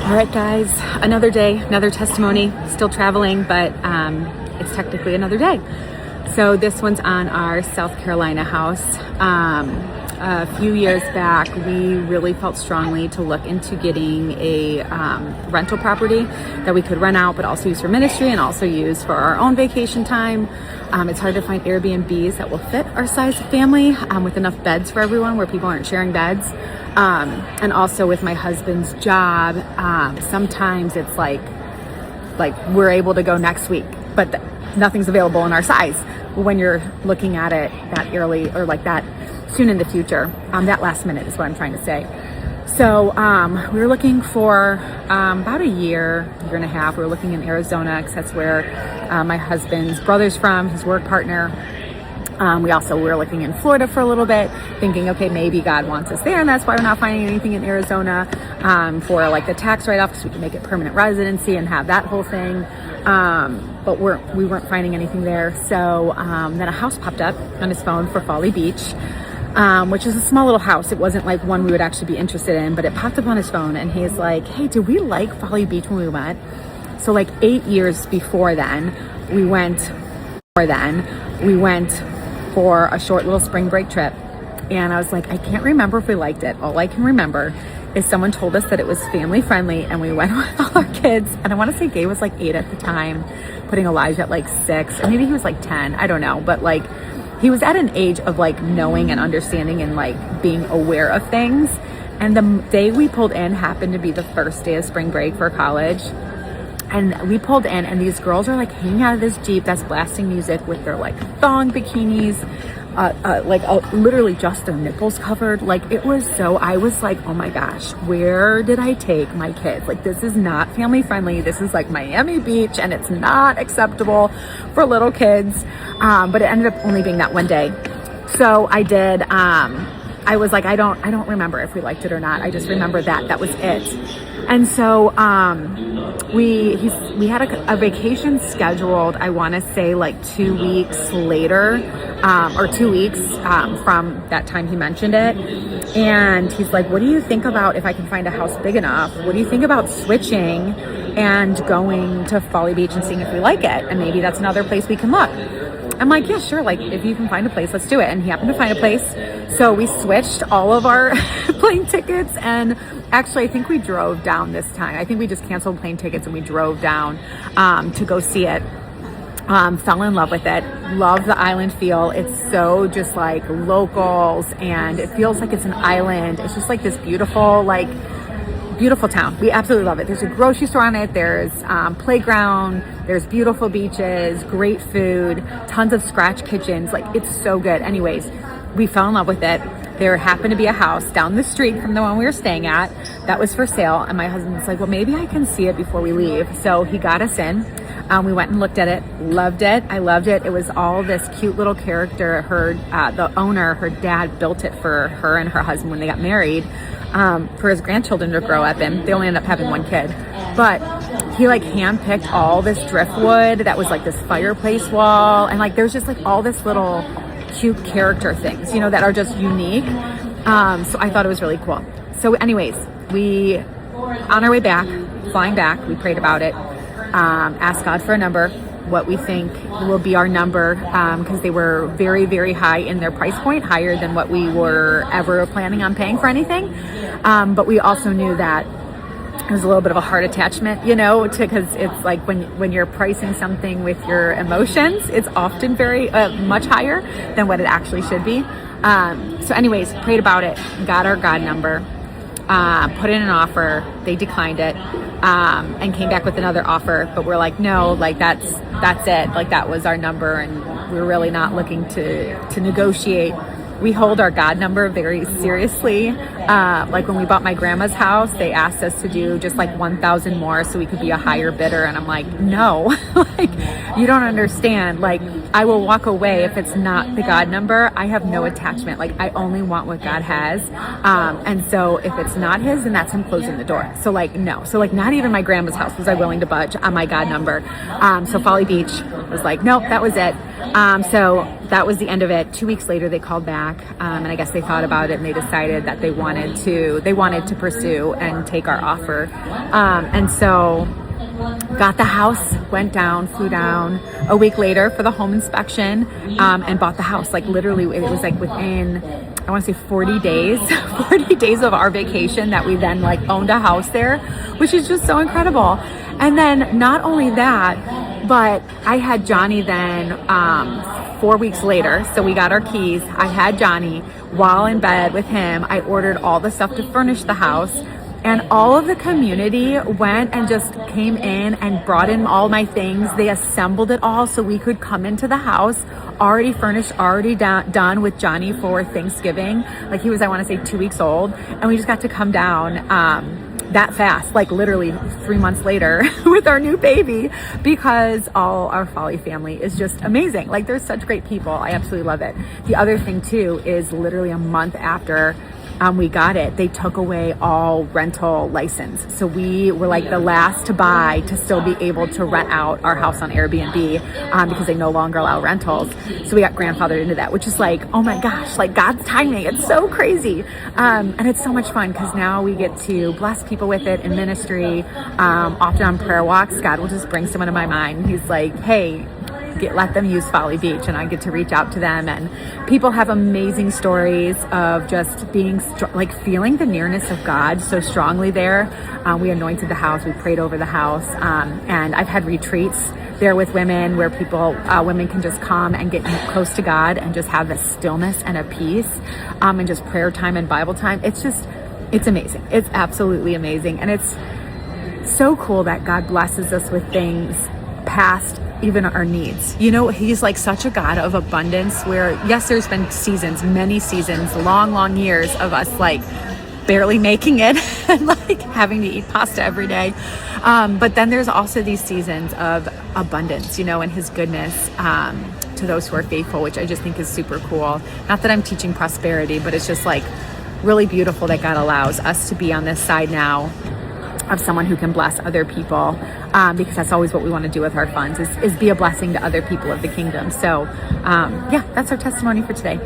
All right, guys, another day, another testimony, still traveling, but it's technically another day. So this one's on our South Carolina house. A few years back, we really felt strongly to look into getting a rental property that we could rent out, but also use for ministry and also use for our own vacation time. It's hard to find Airbnbs that will fit our size of family with enough beds for everyone where people aren't sharing beds. And also with my husband's job, sometimes it's like we're able to go next week, but nothing's available in our size when you're looking at it that early or like that soon in the future. That last minute is what I'm trying to say. So we were looking for about a year and a half. We were looking in Arizona because that's where my husband's brother's from, his work partner. We were looking in Florida for a little bit, thinking, okay, maybe God wants us there, and that's why we're not finding anything in Arizona for like the tax write-off, because we can make it permanent residency and have that whole thing. But we weren't finding anything there. So then a house popped up on his phone for Folly Beach, which is a small little house. It wasn't like one we would actually be interested in, but it popped up on his phone, and he's like, hey, did we like Folly Beach when we went? So like 8 years before then, we went for a short little spring break trip. And I was like, I can't remember if we liked it. All I can remember is someone told us that it was family friendly, and we went with all our kids. And I want to say Gabe was like 8 at the time, putting Elijah at like 6, or maybe he was like 10, I don't know. But like, he was at an age of like knowing and understanding and like being aware of things. And the day we pulled in happened to be the first day of spring break for college. And we pulled in, and these girls are like hanging out of this Jeep that's blasting music with their like thong bikinis, literally just their nipples covered. Like it was so, I was like, oh my gosh, where did I take my kids? Like this is not family friendly. This is like Miami Beach, and it's not acceptable for little kids. But it ended up only being that one day. So I did, I was like, I don't remember if we liked it or not. I just remember that was it. And so we had a vacation scheduled, I want to say like 2 weeks later, or 2 weeks from that time he mentioned it. And he's like, what do you think about if I can find a house big enough? What do you think about switching and going to Folly Beach and seeing if we like it? And maybe that's another place we can look. I'm like, yeah, sure. Like if you can find a place, let's do it. And he happened to find a place. So we switched all of our plane tickets, and actually, I think we drove down this time. I think we just canceled plane tickets and we drove down to go see it. Fell in love with it. Love the island feel. It's so just like locals, and it feels like it's an island. It's just like this beautiful town. We absolutely love it. There's a grocery store on it. There's playground. There's beautiful beaches, great food, tons of scratch kitchens. Like it's so good. Anyways, we fell in love with it. There happened to be a house down the street from the one we were staying at that was for sale. And my husband was like, well, maybe I can see it before we leave. So he got us in. We went and looked at it, loved it. I loved it. It was all this cute little character. The owner, her dad built it for her and her husband when they got married, for his grandchildren to grow up in. They only ended up having one kid. But he like handpicked all this driftwood that was like this fireplace wall. And like, there's just like all this little cute character things, that are just unique. So I thought it was really cool. So anyways, on our way back, flying back, we prayed about it, asked God for a number, what we think will be our number, because they were very, very high in their price point, higher than what we were ever planning on paying for anything. But we also knew that there's a little bit of a heart attachment, because it's like when you're pricing something with your emotions, it's often very much higher than what it actually should be. So anyways, prayed about it, got our God number, put in an offer. They declined it, and came back with another offer. But we're like, no, like that's it. Like that was our number, and we're really not looking to negotiate. We hold our God number very seriously. Like when we bought my grandma's house, they asked us to do just like 1,000 more so we could be a higher bidder. And I'm like, no, like you don't understand. Like, I will walk away if it's not the God number. I have no attachment. Like, I only want what God has. And so if it's not his, then that's him closing the door. So like, no. So like, not even my grandma's house was I willing to budge on my God number. So Folly Beach was like, nope, that was it. So that was the end of it. 2 weeks later, they called back, and I guess they thought about it and they decided that they wanted to pursue and take our offer. And so got the house, went down, flew down a week later for the home inspection, and bought the house. Like literally, it was like within, I want to say 40 days, 40 days of our vacation that we then like owned a house there, which is just so incredible. And then not only that, but I had Johnny then 4 weeks later. So we got our keys. I had Johnny while in bed with him. I ordered all the stuff to furnish the house. And all of the community went and just came in and brought in all my things. They assembled it all so we could come into the house already furnished, already done with Johnny for Thanksgiving. Like he was, I want to say 2 weeks old. And we just got to come down that fast, like literally 3 months later with our new baby, because all our Folly family is just amazing. Like they're such great people. I absolutely love it. The other thing too is literally a month after we got it, they took away all rental license. So we were like the last to buy to still be able to rent out our house on Airbnb because they no longer allow rentals. So we got grandfathered into that, which is like, oh my gosh, like God's timing. It's so crazy. And it's so much fun because now we get to bless people with it in ministry. Often on prayer walks, God will just bring someone to my mind. He's like, hey, let them use Folly Beach, and I get to reach out to them, and people have amazing stories of just being like feeling the nearness of God so strongly there. We anointed the house, we prayed over the house, and I've had retreats there with women where women can just come and get close to God and just have this stillness and a peace, and just prayer time and Bible time. It's amazing. It's absolutely amazing, and it's so cool that God blesses us with things past even our needs. You know, he's like such a God of abundance where, yes, there's been seasons, many seasons, long years of us like barely making it and like having to eat pasta every day. But then there's also these seasons of abundance, you know, and his goodness to those who are faithful, which I just think is super cool. Not that I'm teaching prosperity, but it's just like really beautiful that God allows us to be on this side now of someone who can bless other people, because that's always what we want to do with our funds is be a blessing to other people of the kingdom. So yeah, that's our testimony for today.